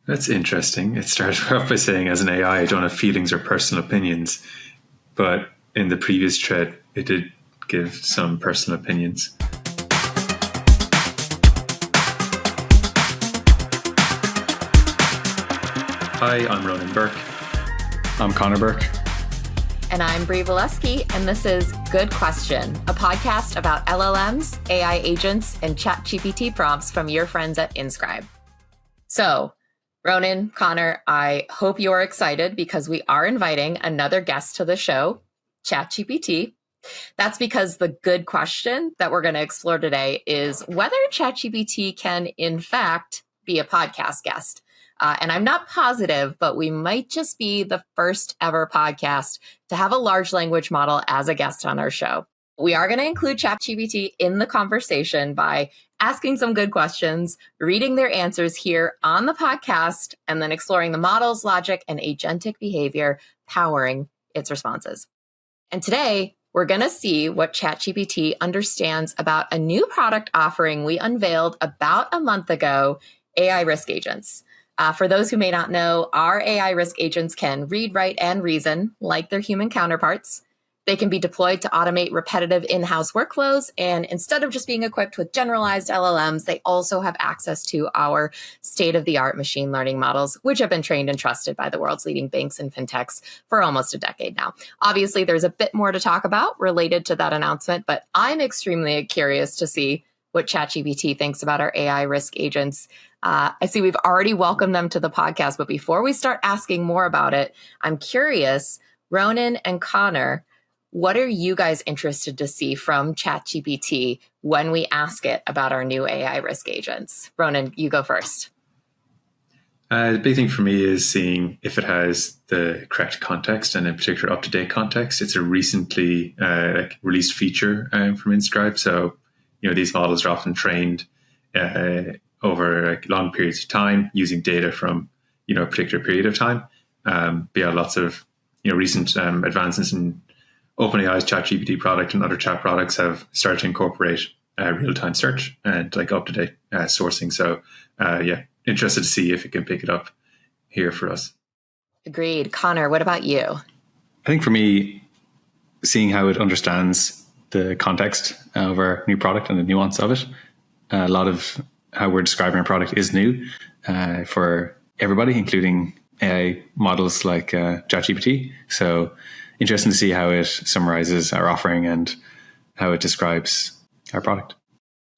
That's interesting. It started off by saying, as an AI, I don't have feelings or personal opinions. But in the previous thread, it did give some personal opinions. Hi, I'm Ronan Burke. I'm Connor Burke. And I'm Brie Valesky, and this is Good Question, a podcast about LLMs, AI agents, and ChatGPT prompts from your friends at Inscribe. So, Ronan, Connor, I hope you're excited because we are inviting another guest to the show, ChatGPT. That's because the good question that we're going to explore today is whether ChatGPT can, in fact, be a podcast guest. And I'm not positive, but we might just be the first ever podcast to have a large language model as a guest on our show. We are going to include ChatGPT in the conversation by asking some good questions, reading their answers here on the podcast, and then exploring the model's logic and agentic behavior powering its responses. And today, we're going to see what ChatGPT understands about a new product offering we unveiled about a month ago, AI risk agents. For those who may not know, our AI risk agents can read, write, and reason like their human counterparts. They can be deployed to automate repetitive in-house workflows. And instead of just being equipped with generalized LLMs, they also have access to our state-of-the-art machine learning models, which have been trained and trusted by the world's leading banks and fintechs for almost a decade now. Obviously, there's a bit more to talk about related to that announcement, but I'm extremely curious to see what ChatGPT thinks about our AI risk agents. I see we've already welcomed them to the podcast, but before we start asking more about it, I'm curious, Ronan and Connor, what are you guys interested to see from ChatGPT when we ask it about our new AI risk agents? Ronan, you go first. The big thing for me is seeing if it has the correct context, and in particular up-to-date context. It's a recently released feature from Inscribe. So, these models are often trained over long periods of time using data from, a particular period of time. Lots of, recent advances in OpenAI's ChatGPT product and other chat products have started to incorporate real-time search and up-to-date sourcing. So, interested to see if it can pick it up here for us. Agreed. Connor, what about you? I think for me, seeing how it understands the context of our new product and the nuance of it. A lot of how we're describing our product is new for everybody, including AI models like ChatGPT. So interesting to see how it summarizes our offering and how it describes our product.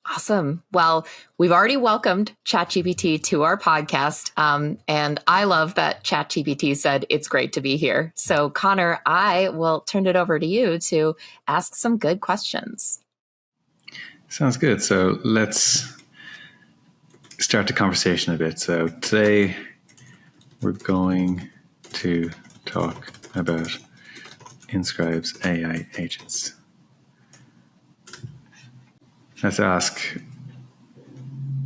Awesome. Well, we've already welcomed ChatGPT to our podcast. And I love that ChatGPT said it's great to be here. So Connor, I will turn it over to you to ask some good questions. Sounds good. So let's start the conversation a bit. So today we're going to talk about Inscribe's AI agents. Let's ask,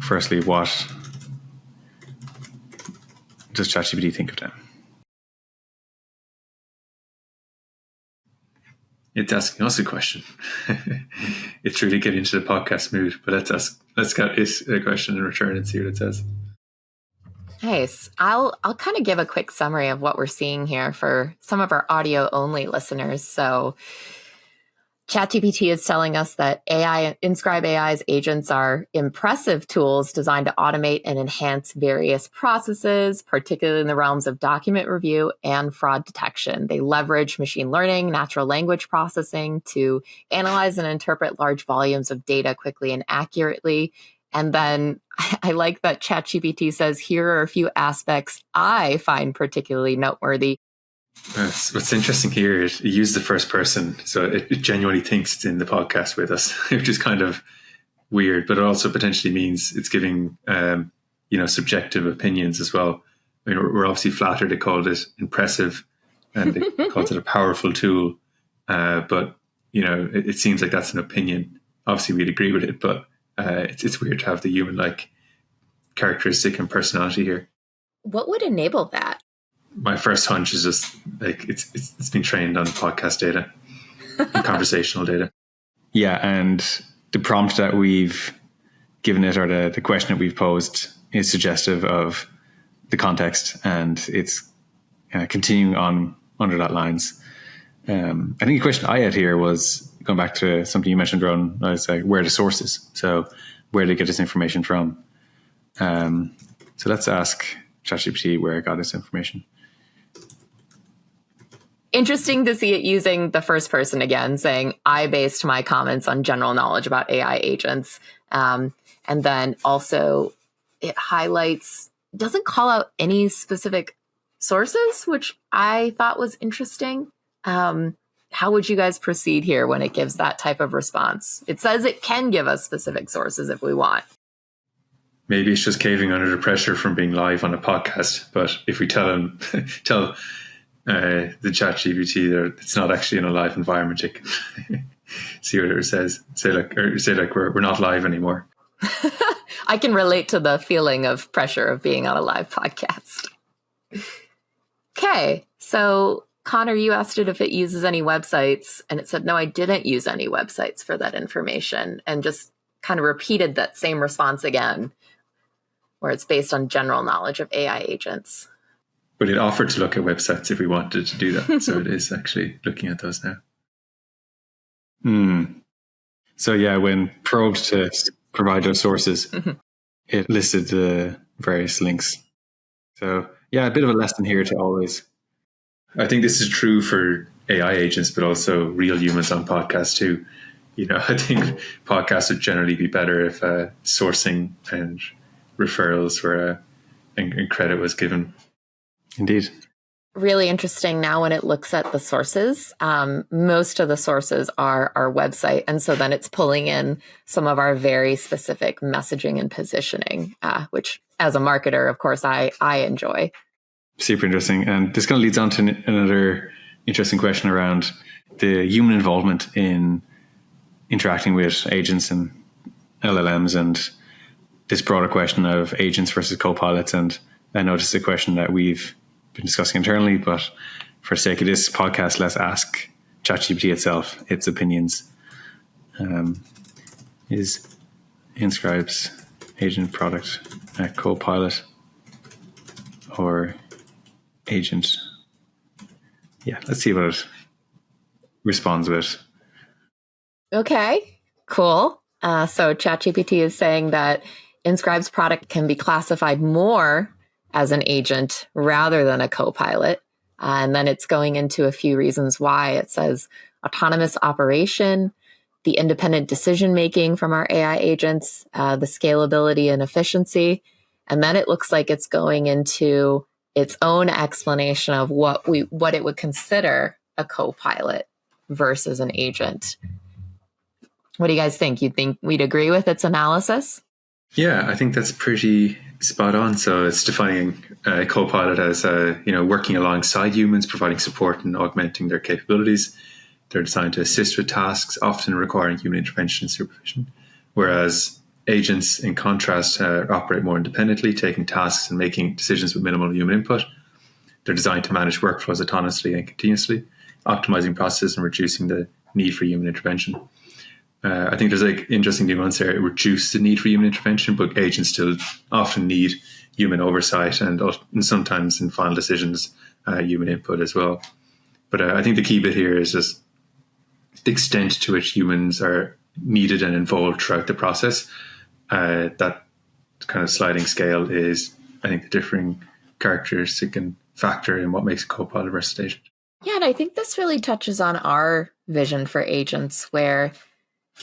firstly, what does ChatGPT think of them? It's asking us a question. It's really getting into the podcast mood, but let's get this a question in return and see what it says. Nice. I'll kind of give a quick summary of what we're seeing here for some of our audio only listeners. So ChatGPT is telling us that Inscribe AI's agents are impressive tools designed to automate and enhance various processes, particularly in the realms of document review and fraud detection. They leverage machine learning, natural language processing to analyze and interpret large volumes of data quickly and accurately. And then I like that ChatGPT says, here are a few aspects I find particularly noteworthy. What's interesting here is you use the first person, so it genuinely thinks it's in the podcast with us, which is kind of weird, but it also potentially means it's giving subjective opinions as well. I mean, we're obviously flattered it called it impressive and it calls it a powerful tool, but it seems like that's an opinion. Obviously, we'd agree with it, but it's weird to have the human-like characteristic and personality here. What would enable that? My first hunch is just like it's been trained on podcast data and conversational data. Yeah, and the prompt that we've given it, or the question that we've posed, is suggestive of the context, and it's continuing on under that lines. I think a question I had here was going back to something you mentioned, Ron, was where the sources. So where did it get this information from? So let's ask ChatGPT where it got this information. Interesting to see it using the first person again, saying, I based my comments on general knowledge about AI agents. And then also it highlights, doesn't call out any specific sources, which I thought was interesting. How would you guys proceed here when it gives that type of response? It says it can give us specific sources if we want. Maybe it's just caving under the pressure from being live on a podcast. But if we tell the ChatGPT that it's not actually in a live environment, it can see what it says. Say like we're not live anymore. I can relate to the feeling of pressure of being on a live podcast. Okay, so Connor, you asked it if it uses any websites, and it said, no, I didn't use any websites for that information, and just kind of repeated that same response again, where it's based on general knowledge of AI agents. But it offered to look at websites if we wanted to do that. So it is actually looking at those now. So yeah, when probed to provide those sources, it listed the various links. So yeah, a bit of a lesson here to always. I think this is true for AI agents, but also real humans on podcasts too. I think podcasts would generally be better if sourcing and referrals were and credit was given. Indeed. Really interesting now when it looks at the sources. Most of the sources are our website. And so then it's pulling in some of our very specific messaging and positioning, which as a marketer, of course, I enjoy. Super interesting. And this kind of leads on to another interesting question around the human involvement in interacting with agents and LLMs, and this broader question of agents versus co-pilots. And I know this is a question that we've been discussing internally, but for the sake of this podcast, let's ask ChatGPT itself its opinions. Is Inscribe's agent product a co-pilot or agent? Yeah, let's see what it responds with. Okay, cool. So ChatGPT is saying that Inscribe's product can be classified more as an agent rather than a co-pilot. And then it's going into a few reasons why. It says autonomous operation, the independent decision-making from our AI agents, the scalability and efficiency. And then it looks like it's going into its own explanation of what it would consider a co-pilot versus an agent. What do you guys think? You think we'd agree with its analysis? Yeah, I think that's pretty spot on. So it's defining a co-pilot as working alongside humans, providing support and augmenting their capabilities. They're designed to assist with tasks, often requiring human intervention and supervision. Whereas agents, in contrast, operate more independently, taking tasks and making decisions with minimal human input. They're designed to manage workflows autonomously and continuously, optimizing processes and reducing the need for human intervention. I think there's interesting nuance there. It reduces the need for human intervention, but agents still often need human oversight and sometimes in final decisions, human input as well. But I think the key bit here is just the extent to which humans are needed and involved throughout the process. That kind of sliding scale is, I think, the differing characteristic and factor in what makes a co-pilot versus agent. Yeah, and I think this really touches on our vision for agents, where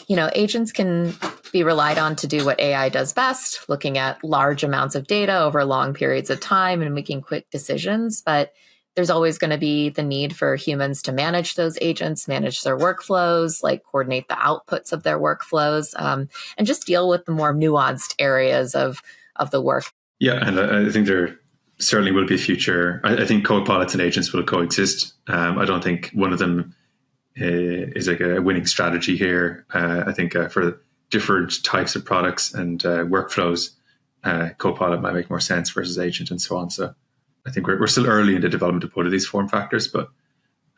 agents can be relied on to do what AI does best, looking at large amounts of data over long periods of time and making quick decisions. But there's always going to be the need for humans to manage those agents, manage their workflows, like coordinate the outputs of their workflows, and just deal with the more nuanced areas of the work. Yeah, and I think there certainly will be a future. I think co-pilots and agents will coexist. I don't think one of them is like a winning strategy here. I think for different types of products and workflows, co-pilot might make more sense versus agent and so on. So I think we're still early in the development of both of these form factors, but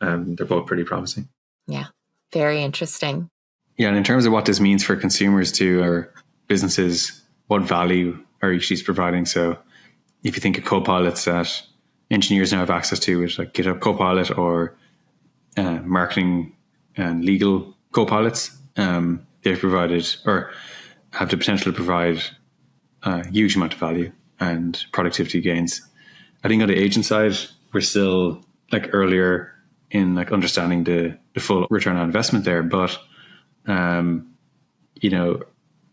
they're both pretty promising. Yeah, very interesting. Yeah, and in terms of what this means for consumers too, or businesses, what value are each of these providing? So if you think of copilots that engineers now have access to, with like GitHub Copilot or marketing and legal copilots, they've provided or have the potential to provide a huge amount of value and productivity gains. I think on the agent side, we're still like earlier in like understanding the full return on investment there. But,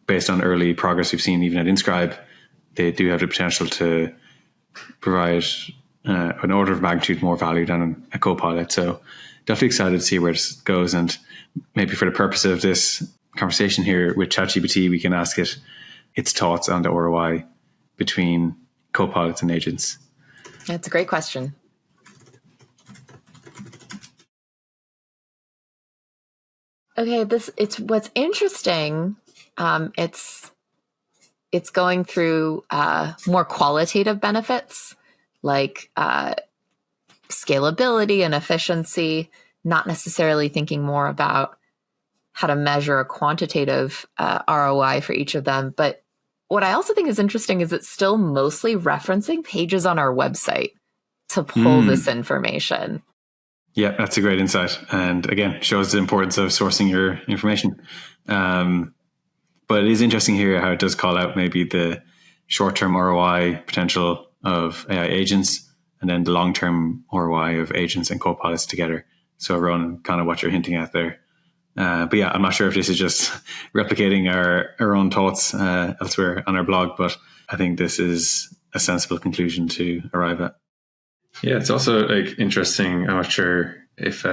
based on early progress we've seen even at Inscribe, they do have the potential to provide an order of magnitude more value than a Copilot. So definitely excited to see where this goes. And maybe for the purpose of this conversation here with ChatGPT, we can ask it its thoughts on the ROI between Copilots and agents. That's a great question. Okay, it's what's interesting. It's going through more qualitative benefits like scalability and efficiency, not necessarily thinking more about how to measure a quantitative ROI for each of them. But what I also think is interesting is it's still mostly referencing pages on our website to pull this information. Yeah, that's a great insight. And again, shows the importance of sourcing your information. But it is interesting here how it does call out maybe the short-term ROI potential of AI agents and then the long-term ROI of agents and copilots together. So around kind of what you're hinting at there. But yeah, I'm not sure if this is just replicating our own thoughts elsewhere on our blog, but I think this is a sensible conclusion to arrive at. Yeah, it's also like interesting. I'm not sure if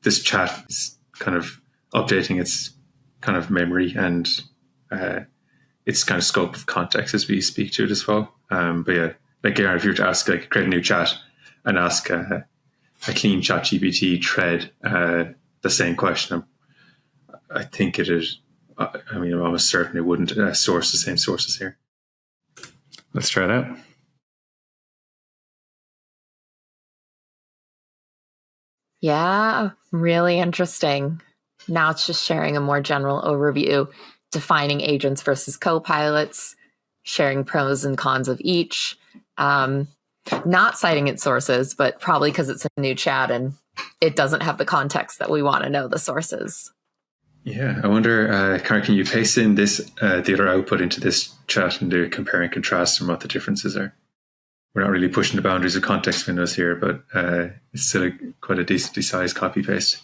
this chat is kind of updating its kind of memory and its kind of scope of context as we speak to it as well. But yeah, like if you were to ask, like, create a new chat and ask a clean ChatGPT thread the same question, I think it is. I'm almost certain it wouldn't source the same sources here. Let's try it out. Yeah, really interesting. Now it's just sharing a more general overview, defining agents versus copilots, sharing pros and cons of each, not citing its sources, but probably because it's a new chat and it doesn't have the context that we want to know the sources. Yeah, I wonder, can you paste in this the other output into this chat and do compare and contrast and what the differences are? We're not really pushing the boundaries of context windows here, but it's still quite a decently sized copy paste.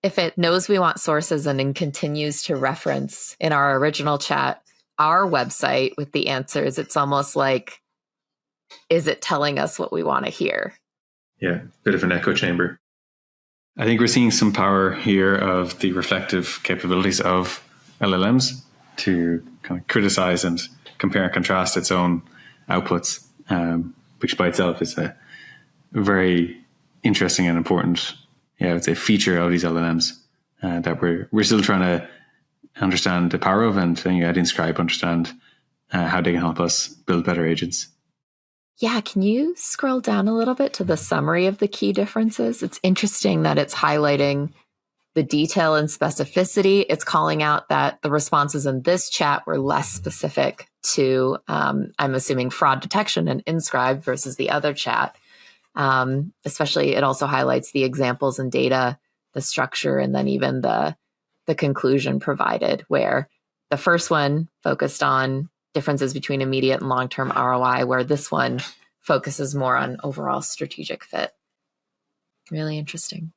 If it knows we want sources and then continues to reference in our original chat our website with the answers, it's almost like, is it telling us what we want to hear? Yeah, bit of an echo chamber. I think we're seeing some power here of the reflective capabilities of LLMs to kind of criticize and compare and contrast its own outputs, which by itself is a very interesting and important, it's a feature of these LLMs that we're still trying to understand the power of, and at Inscribe understand how they can help us build better agents. Yeah, can you scroll down a little bit to the summary of the key differences? It's interesting that it's highlighting the detail and specificity. It's calling out that the responses in this chat were less specific to, I'm assuming, fraud detection and Inscribe versus the other chat. Especially, it also highlights the examples and data, the structure, and then even the conclusion provided, where the first one focused on differences between immediate and long-term ROI, where this one focuses more on overall strategic fit. Really interesting.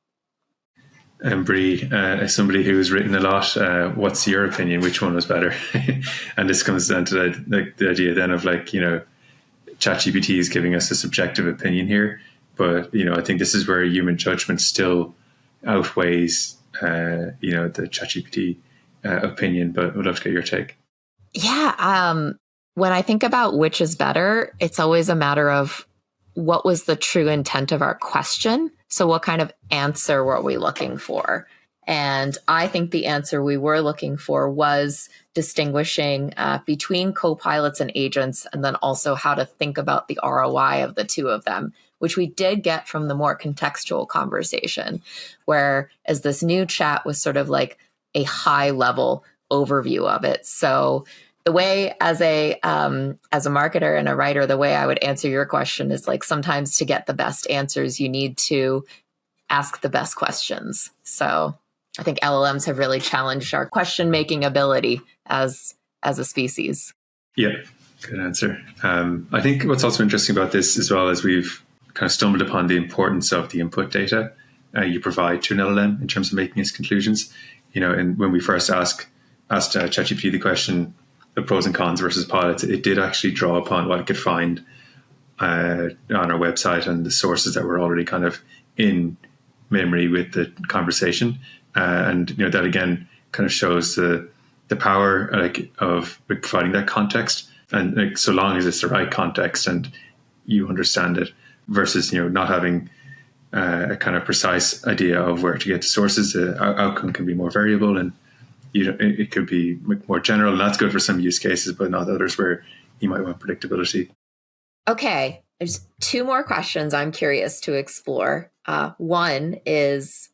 And Bree, as somebody who's written a lot, what's your opinion? Which one was better? And this comes down to the idea then of ChatGPT is giving us a subjective opinion here, but I think this is where human judgment still outweighs the ChatGPT opinion. But I'd love to get your take. Yeah. When I think about which is better, it's always a matter of what was the true intent of our question. So what kind of answer were we looking for? And I think the answer we were looking for was distinguishing between co-pilots and agents, and then also how to think about the ROI of the two of them, which we did get from the more contextual conversation, whereas this new chat was sort of like a high level overview of it. So the way as a marketer and a writer, the way I would answer your question is like sometimes to get the best answers, you need to ask the best questions. So I think LLMs have really challenged our question making ability as a species. Yeah, good answer. I think what's also interesting about this as well is we've kind of stumbled upon the importance of the input data you provide to an LLM in terms of making its conclusions. And when we first asked ChatGPT the question, the pros and cons versus pilots, it did actually draw upon what it could find on our website and the sources that were already kind of in memory with the conversation. And that again kind of shows the power of providing that context, and so long as it's the right context and you understand it, versus not having a kind of precise idea of where to get the sources. The outcome can be more variable, and it could be more general, and that's good for some use cases, but not others where you might want predictability. Okay, there's two more questions I'm curious to explore. One is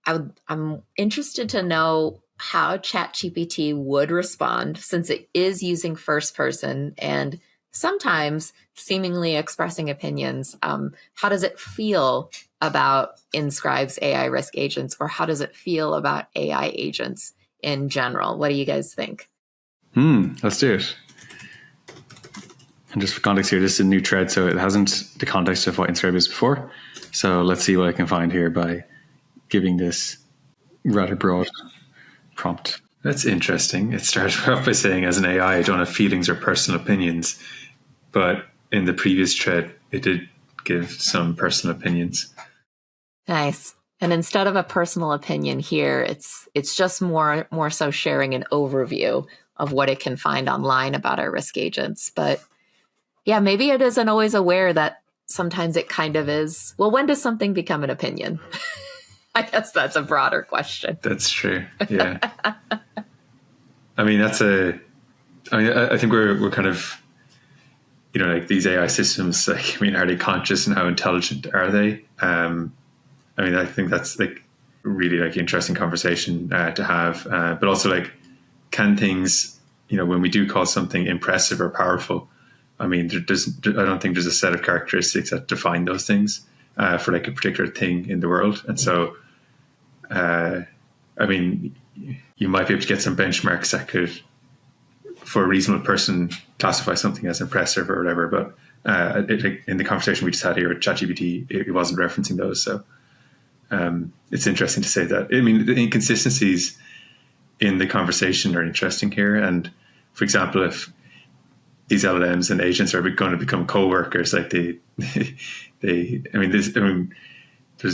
I'm interested to know how ChatGPT would respond, since it is using first person and sometimes seemingly expressing opinions. How does it feel about Inscribe's AI risk agents, or how does it feel about AI agents in general? What do you guys think? Let's do it. And just for context here, this is a new thread, so it hasn't the context of what Inscribe is before. So let's see what I can find here by giving this rather broad prompt. That's interesting. It started off by saying, as an AI, I don't have feelings or personal opinions. But in the previous thread, it did give some personal opinions. Nice. And instead of a personal opinion here, it's just more so sharing an overview of what it can find online about our risk agents. But yeah, maybe it isn't always aware that sometimes it kind of is. Well, when does something become an opinion? I guess that's a broader question. That's true. Yeah. I mean, I think we're kind of, like these AI systems, are they conscious, and how intelligent are they? I think that's really interesting conversation to have. But also can things, when we do call something impressive or powerful, I don't think there's a set of characteristics that define those things for a particular thing in the world. And so, you might be able to get some benchmarks that could, for a reasonable person, classify something as impressive or whatever. But in the conversation we just had here with ChatGPT, it wasn't referencing those. So it's interesting to say that. The inconsistencies in the conversation are interesting here. And for example, if these LLMs and agents are going to become co-workers, there's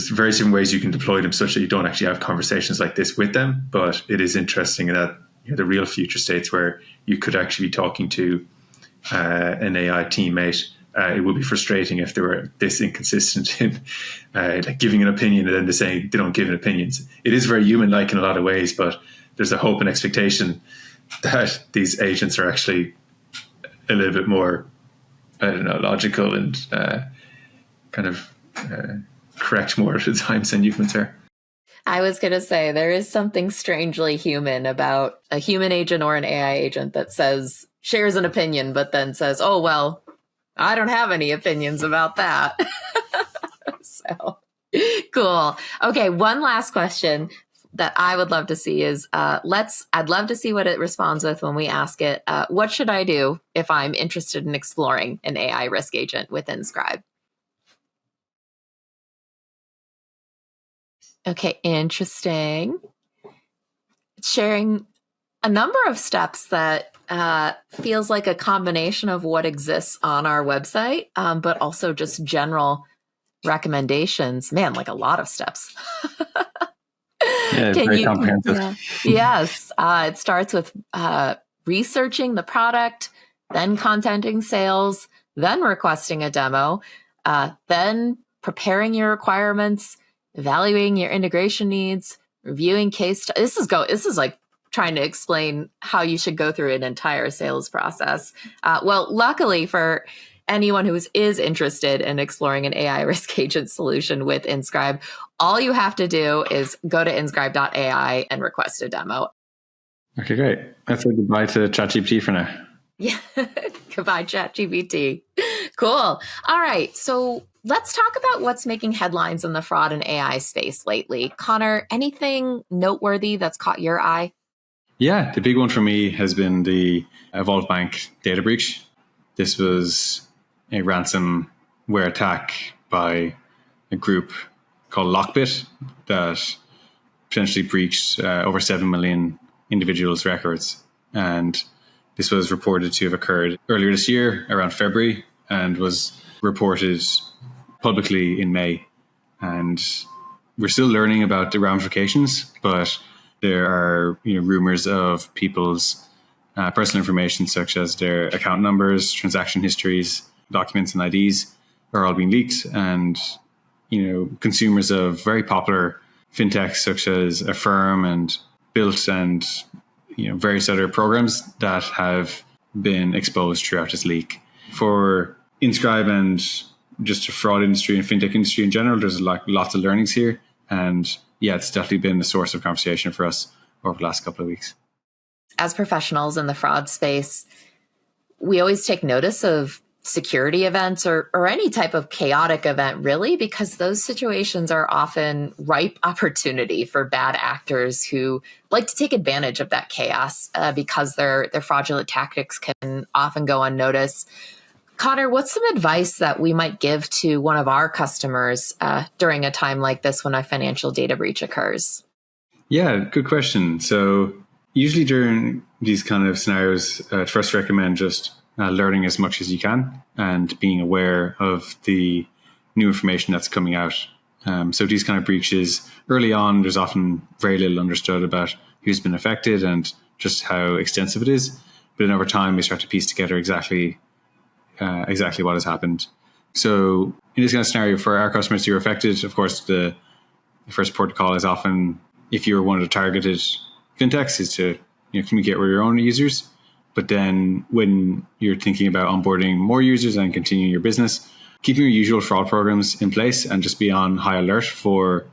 various different ways you can deploy them such that you don't actually have conversations like this with them. But it is interesting that the real future states where you could actually be talking to an AI teammate. It would be frustrating if they were this inconsistent in giving an opinion and then they're saying they don't give an opinions. It is very human-like in a lot of ways, but there's a hope and expectation that these agents are actually a little bit more, logical and correct more at times than humans are. I was going to say, there is something strangely human about a human agent or an AI agent that shares an opinion, but then says, oh, well, I don't have any opinions about that. So cool. Okay. One last question that I would love to see is, I'd love to see what it responds with when we ask it, what should I do if I'm interested in exploring an AI risk agent with Inscribe? Okay, interesting. It's sharing a number of steps that feels like a combination of what exists on our website, but also just general recommendations. Man, like a lot of steps. Yeah, very comprehensive. Yeah. Yes. It starts with researching the product, then contenting sales, then requesting a demo, then preparing your requirements, evaluating your integration needs, reviewing case. This is like trying to explain how you should go through an entire sales process. Well, luckily for anyone who is interested in exploring an AI risk agent solution with Inscribe, all you have to do is go to inscribe.ai and request a demo. Okay, great. Let's say goodbye to ChatGPT for now. Yeah. Goodbye, ChatGPT. Cool. All right. So let's talk about what's making headlines in the fraud and AI space lately. Connor, anything noteworthy that's caught your eye? Yeah, the big one for me has been the Evolve Bank data breach. This was a ransomware attack by a group called Lockbit that potentially breached over 7 million individuals' records. And this was reported to have occurred earlier this year, around February, and was reported publicly in May. And we're still learning about the ramifications, but there are rumors of people's personal information, such as their account numbers, transaction histories, documents, and IDs, are all being leaked. And consumers of very popular fintechs such as Affirm and Built and various other programs that have been exposed throughout this leak. For Inscribe and just the fraud industry and fintech industry in general, there's lots of learnings here. And yeah, it's definitely been a source of conversation for us over the last couple of weeks. As professionals in the fraud space, we always take notice of security events or any type of chaotic event, really, because those situations are often ripe opportunity for bad actors who like to take advantage of that chaos because their fraudulent tactics can often go unnoticed. Connor, what's some advice that we might give to one of our customers during a time like this when a financial data breach occurs? Yeah, good question. So usually during these kind of scenarios, I'd first recommend just learning as much as you can and being aware of the new information that's coming out. So these kind of breaches, early on, there's often very little understood about who's been affected and just how extensive it is. But then over time, we start to piece together exactly what has happened. So in this kind of scenario, for our customers who are affected, of course, the first port of call is often, if you're one of the targeted fintechs, is to communicate with your own users. But then when you're thinking about onboarding more users and continuing your business, keeping your usual fraud programs in place and just be on high alert for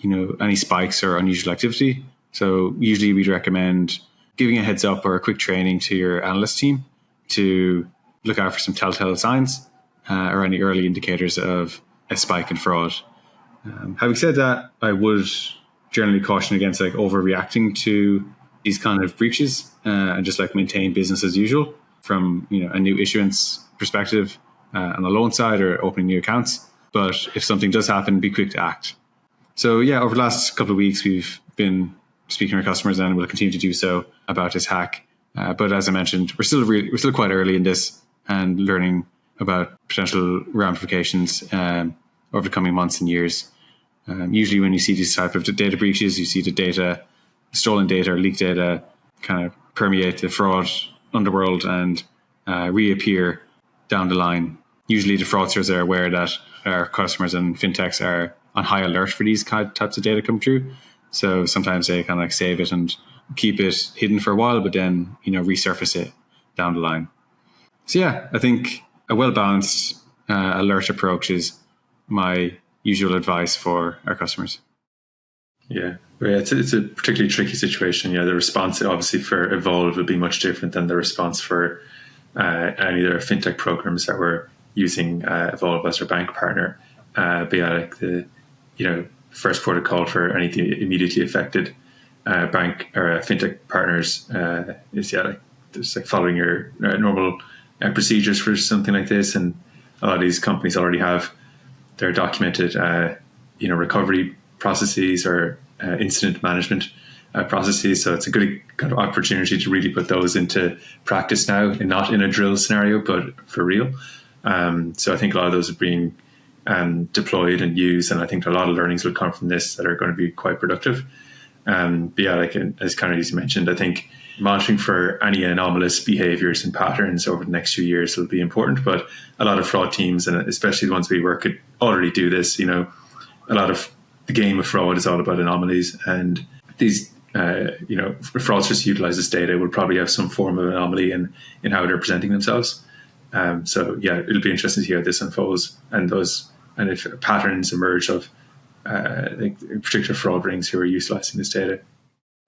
any spikes or unusual activity. So usually we'd recommend giving a heads up or a quick training to your analyst team to look out for some telltale signs or any early indicators of a spike in fraud. Having said that, I would generally caution against overreacting to these kind of breaches and just maintain business as usual from a new issuance perspective on the loan side or opening new accounts. But if something does happen, be quick to act. So yeah, over the last couple of weeks, we've been speaking to our customers and we'll continue to do so about this hack. But as I mentioned, we're still quite early in this and learning about potential ramifications over the coming months and years. Usually when you see these type of data breaches, you see the data, stolen data or leaked data kind of permeate the fraud underworld and reappear down the line. Usually the fraudsters are aware that our customers and fintechs are on high alert for these types of data come through. So sometimes they kind of save it and keep it hidden for a while, but then, resurface it down the line. So yeah, I think a well-balanced alert approach is my usual advice for our customers. Yeah, it's a particularly tricky situation. The response obviously for Evolve would be much different than the response for any of their fintech programs that were using Evolve as their bank partner. But yeah, the first port of call for anything immediately affected bank or fintech partners is just following your normal procedures for something like this. And a lot of these companies already have their documented recovery processes or incident management processes. So it's a good kind of opportunity to really put those into practice now, and not in a drill scenario, but for real. So I think a lot of those are being deployed and used, and I think a lot of learnings will come from this that are going to be quite productive. But yeah, as kind of as you mentioned, I think monitoring for any anomalous behaviors and patterns over the next few years will be important. But a lot of fraud teams, and especially the ones we work with, already do this. A lot of the game of fraud is all about anomalies, and these fraudsters utilize this data will probably have some form of anomaly in how they're presenting themselves. So yeah, it'll be interesting to hear how this unfolds and if patterns emerge of particular fraud rings who are utilizing this data.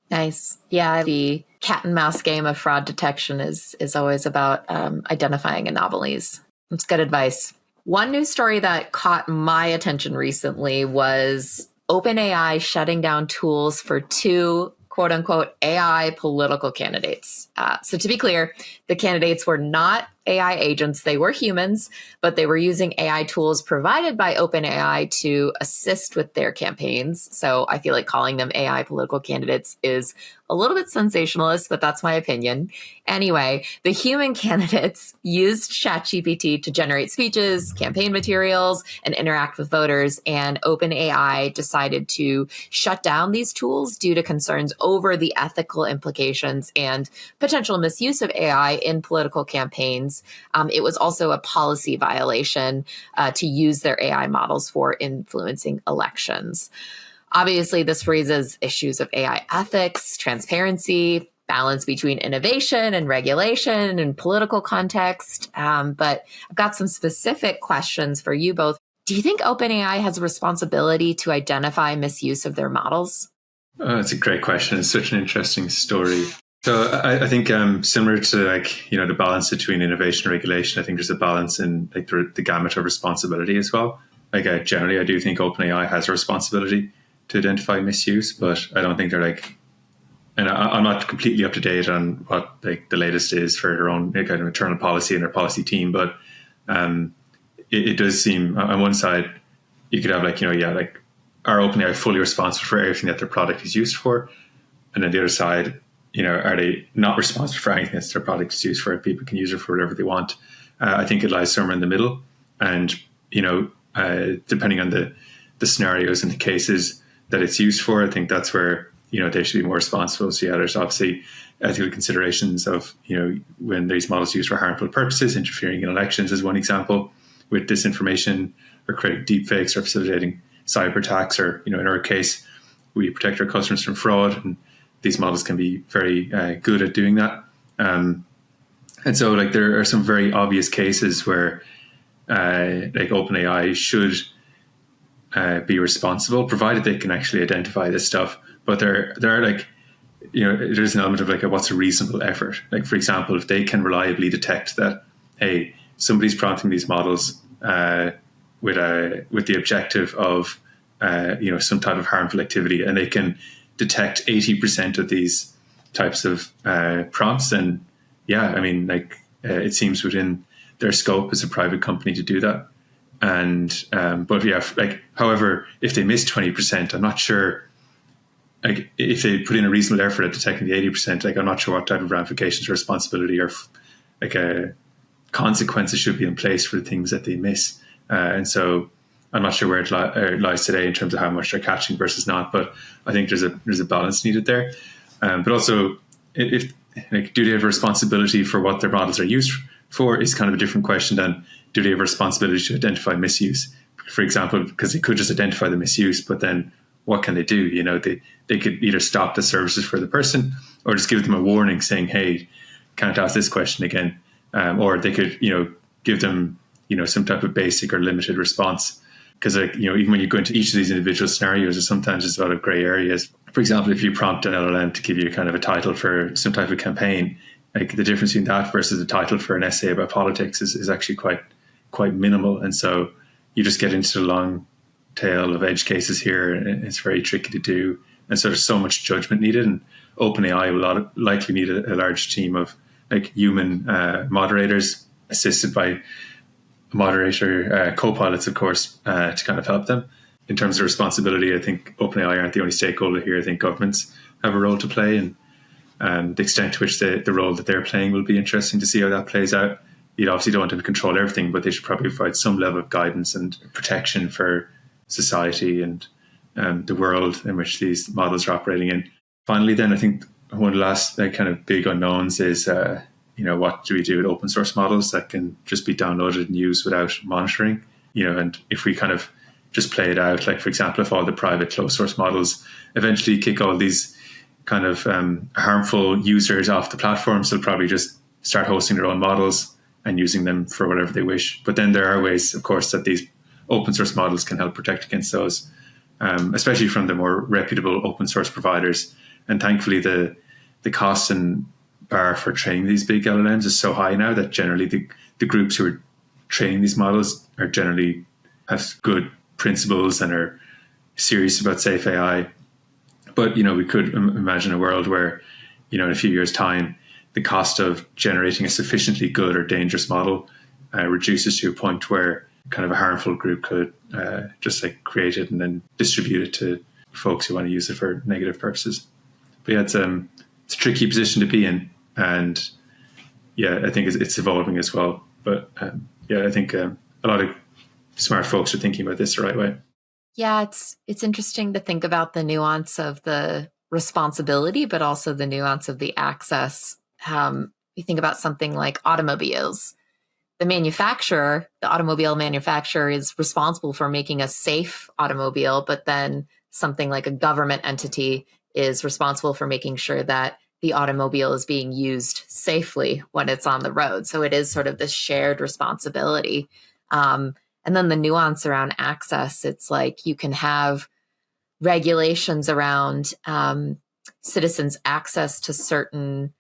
Nice. Yeah, the cat and mouse game of fraud detection is always about identifying anomalies. That's good advice. One news story that caught my attention recently was OpenAI shutting down tools for two quote unquote AI political candidates. So to be clear, the candidates were not AI agents. They were humans, but they were using AI tools provided by OpenAI to assist with their campaigns. So I feel like calling them AI political candidates is a little bit sensationalist, but that's my opinion. Anyway, the human candidates used ChatGPT to generate speeches, campaign materials, and interact with voters. And OpenAI decided to shut down these tools due to concerns over the ethical implications and potential misuse of AI in political campaigns. It was also a policy violation to use their AI models for influencing elections. Obviously, this raises issues of AI ethics, transparency, balance between innovation and regulation and political context. But I've got some specific questions for you both. Do you think OpenAI has a responsibility to identify misuse of their models? That's a great question. It's such an interesting story. So I think similar to the balance between innovation and regulation, I think there's a balance in the gamut of responsibility as well. Generally, I do think OpenAI has a responsibility to identify misuse, but I don't think they're and I'm not completely up to date on what the latest is for their own kind of internal policy and their policy team. But it does seem on one side you could have are OpenAI fully responsible for everything that their product is used for, and on the other side, are they not responsible for anything that their product is used for? People can use it for whatever they want. I think it lies somewhere in the middle, and depending on the scenarios and the cases that it's used for, I think that's where they should be more responsible. So there's obviously ethical considerations of when these models are used for harmful purposes, interfering in elections is one example, with disinformation or creating deepfakes or facilitating cyber attacks, or in our case, we protect our customers from fraud, and these models can be very good at doing that. And so there are some very obvious cases where OpenAI should be responsible, provided they can actually identify this stuff. But there are there's an element of what's a reasonable effort. For example, if they can reliably detect that, hey, somebody's prompting these models with the objective of some type of harmful activity, and they can detect 80% of these types of prompts, then it seems within their scope as a private company to do that. And however, if they miss 20%, I'm not sure. If they put in a reasonable effort at detecting the 80%, I'm not sure what type of ramifications or responsibility or consequences should be in place for the things that they miss. And so I'm not sure where it lies today in terms of how much they're catching versus not. But I think there's a balance needed there. But also, if do they have a responsibility for what their models are used for is kind of a different question than do they have a responsibility to identify misuse, for example, because they could just identify the misuse, but then what can they do? They could either stop the services for the person or just give them a warning saying, hey, can't ask this question again. Or they could, give them, some type of basic or limited response. Because, even when you go into each of these individual scenarios, sometimes there's a lot of gray areas. For example, if you prompt an LLM to give you kind of a title for some type of campaign, the difference between that versus the title for an essay about politics is actually quite minimal. And so you just get into the long tail of edge cases here, and it's very tricky to do. And so there's so much judgment needed, and OpenAI will likely need a large team of human moderators assisted by moderator co-pilots, of course, to kind of help them. In terms of responsibility, I think OpenAI aren't the only stakeholder here. I think governments have a role to play, and the extent to which the role that they're playing will be interesting to see how that plays out. You obviously don't want them to control everything, but they should probably provide some level of guidance and protection for society and the world in which these models are operating in. Finally, then, I think one of the last kind of big unknowns is, what do we do with open source models that can just be downloaded and used without monitoring? And if we kind of just play it out, for example, if all the private closed source models eventually kick all these kind of harmful users off the platforms, they'll probably just start hosting their own models and using them for whatever they wish. But then there are ways, of course, that these open source models can help protect against those, especially from the more reputable open source providers. And thankfully, the the cost and bar for training these big LLMs is so high now that generally the groups who are training these models are generally have good principles and are serious about safe AI. But, we could imagine a world where, in a few years' time, the cost of generating a sufficiently good or dangerous model reduces to a point where kind of a harmful group could just like create it and then distribute it to folks who want to use it for negative purposes. But yeah, it's a tricky position to be in. And yeah, I think it's evolving as well. But yeah, I think a lot of smart folks are thinking about this the right way. Yeah, it's interesting to think about the nuance of the responsibility, but also the nuance of the access. You think about something like automobiles. The automobile manufacturer is responsible for making a safe automobile, but then something like a government entity is responsible for making sure that the automobile is being used safely when it's on the road. So it is sort of this shared responsibility. And then the nuance around access, it's like you can have regulations around citizens' access to certain,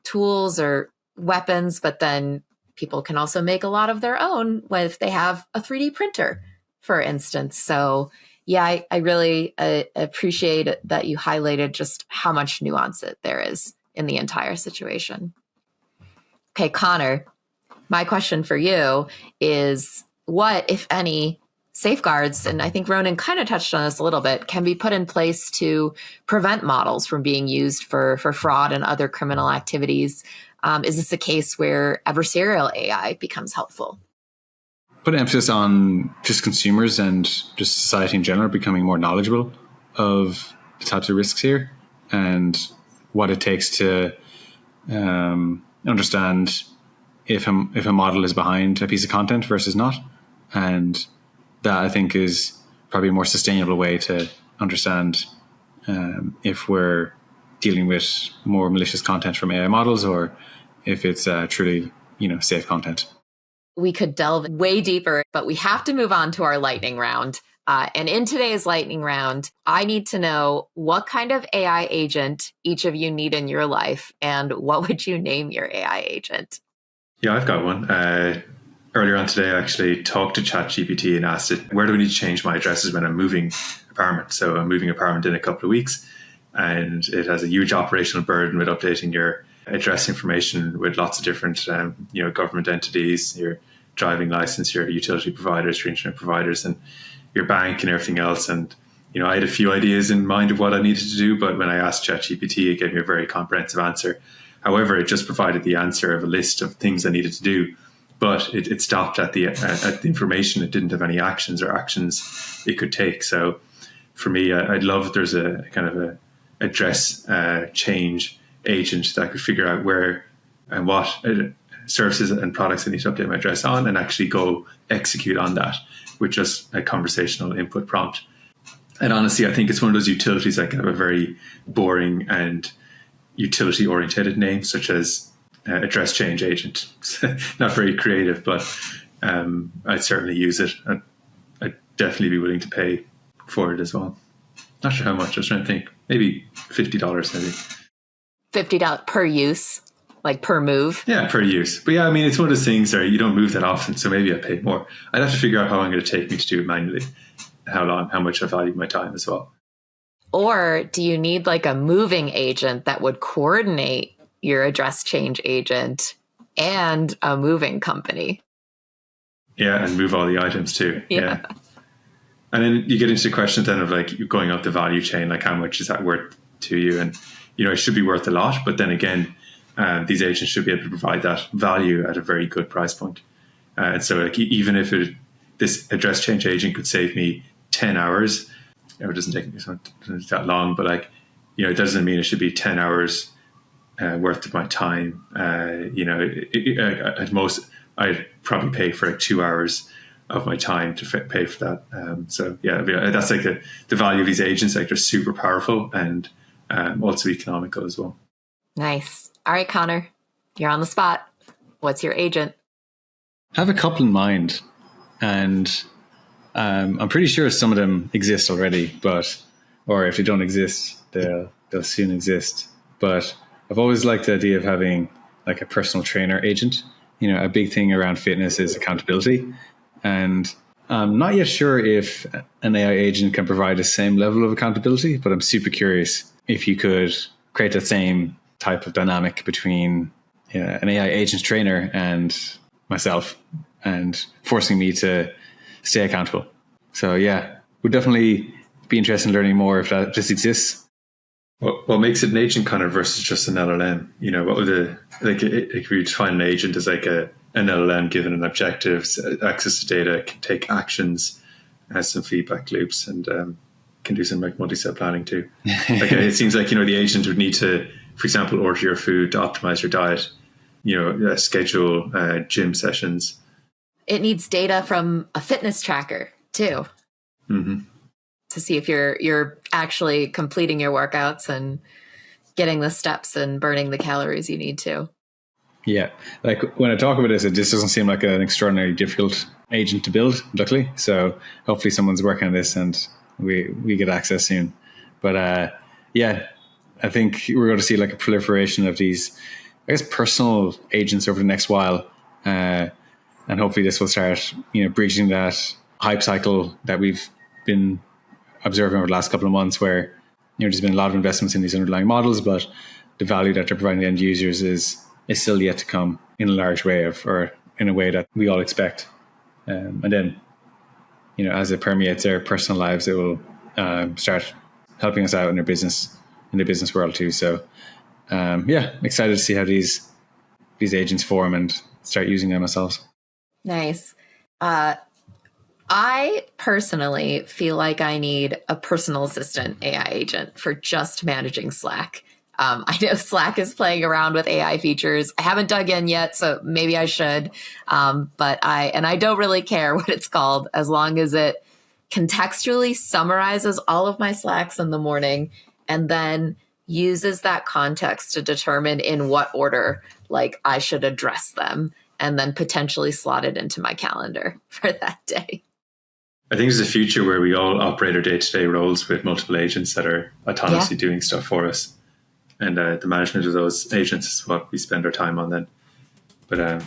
tools or weapons, but then people can also make a lot of their own if they have a 3D printer, for instance. So yeah, I really appreciate that you highlighted just how much nuance there is in the entire situation. Okay, Connor, my question for you is, what, if any, safeguards, and I think Ronan kind of touched on this a little bit, can be put in place to prevent models from being used for fraud and other criminal activities? Is this a case where adversarial AI becomes helpful? Put emphasis on just consumers and just society in general becoming more knowledgeable of the types of risks here and what it takes to understand if a model is behind a piece of content versus not. And that, I think, is probably a more sustainable way to understand if we're dealing with more malicious content from AI models or if it's truly, safe content. We could delve way deeper, but we have to move on to our lightning round. And in today's lightning round, I need to know what kind of AI agent each of you need in your life, and what would you name your AI agent? Yeah, I've got one. Earlier on today, I actually talked to ChatGPT and asked it, where do I need to change my addresses when I'm moving apartment? So I'm moving apartment in a couple of weeks, and it has a huge operational burden with updating your address information with lots of different, government entities, your driving license, your utility providers, your internet providers, and your bank and everything else. And, I had a few ideas in mind of what I needed to do, but when I asked ChatGPT, it gave me a very comprehensive answer. However, it just provided the answer of a list of things I needed to do, but it stopped at the information. It didn't have any actions it could take. So for me, I'd love if there's a kind of a address change agent that could figure out where and what services and products I need to update my address on, and actually go execute on that with just a conversational input prompt. And honestly, I think it's one of those utilities that can have a very boring and utility oriented name, such as address change agent. Not very creative, but I'd certainly use it. I'd definitely be willing to pay for it as well. Not sure how much. I was trying to think. Maybe $50 maybe. $50 per use, like per move? Yeah, per use. But yeah, I mean, it's one of those things where you don't move that often, so maybe I pay more. I'd have to figure out how long it's going to take me to do it manually, how much I value my time as well. Or do you need like a moving agent that would coordinate your address change agent and a moving company? Yeah, and move all the items too. Yeah. And then you get into the question then of like you going up the value chain, like how much is that worth to you? And, it should be worth a lot. But then again, these agents should be able to provide that value at a very good price point. And so like even if this address change agent could save me 10 hours, it doesn't take me that long, but like, it doesn't mean it should be 10 hours worth of my time. At most, I'd probably pay for like 2 hours of my time to pay for that. So yeah, that's like the value of these agents. Like they're super powerful and also economical as well. Nice. All right, Connor, you're on the spot. What's your agent? I have a couple in mind, and I'm pretty sure some of them exist already, or if they don't exist, they'll soon exist. But I've always liked the idea of having like a personal trainer agent. A big thing around fitness is accountability. And I'm not yet sure if an AI agent can provide the same level of accountability, but I'm super curious if you could create that same type of dynamic between an AI agent trainer and myself, and forcing me to stay accountable. So yeah, would definitely be interested in learning more if this exists. What makes it an agent, Connor, versus just an LLM? What would if you define an agent as like an LLM given an objective, access to data, can take actions, has some feedback loops, and can do some like multi-step planning too. It seems like the agent would need to, for example, order your food, to optimize your diet, schedule gym sessions. It needs data from a fitness tracker too, to see if you're actually completing your workouts and getting the steps and burning the calories you need to. Yeah, like when I talk about this, it just doesn't seem like an extraordinarily difficult agent to build, luckily. So hopefully someone's working on this and we get access soon. But yeah, I think we're going to see like a proliferation of these, I guess, personal agents over the next while. And hopefully this will start, breaching that hype cycle that we've been observing over the last couple of months, where there's been a lot of investments in these underlying models, but the value that they're providing to end users is still yet to come in a large way, or in a way that we all expect. And then, as it permeates their personal lives, it will start helping us out in the business world too. So yeah, excited to see how these agents form and start using them ourselves. Nice. I personally feel like I need a personal assistant AI agent for just managing Slack. I know Slack is playing around with AI features. I haven't dug in yet, so maybe I should. But I don't really care what it's called, as long as it contextually summarizes all of my Slacks in the morning and then uses that context to determine in what order I should address them, and then potentially slot it into my calendar for that day. I think there's a future where we all operate our day-to-day roles with multiple agents that are autonomously doing stuff for us. And the management of those agents is what we spend our time on then. But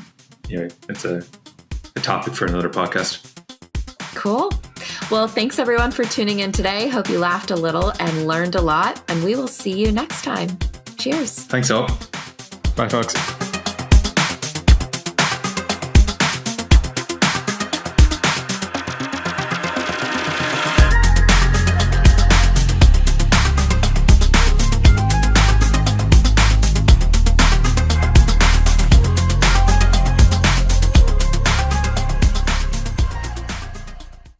it's a topic for another podcast. Cool. Well, thanks everyone for tuning in today. Hope you laughed a little and learned a lot. And we will see you next time. Cheers. Thanks all. Bye, folks.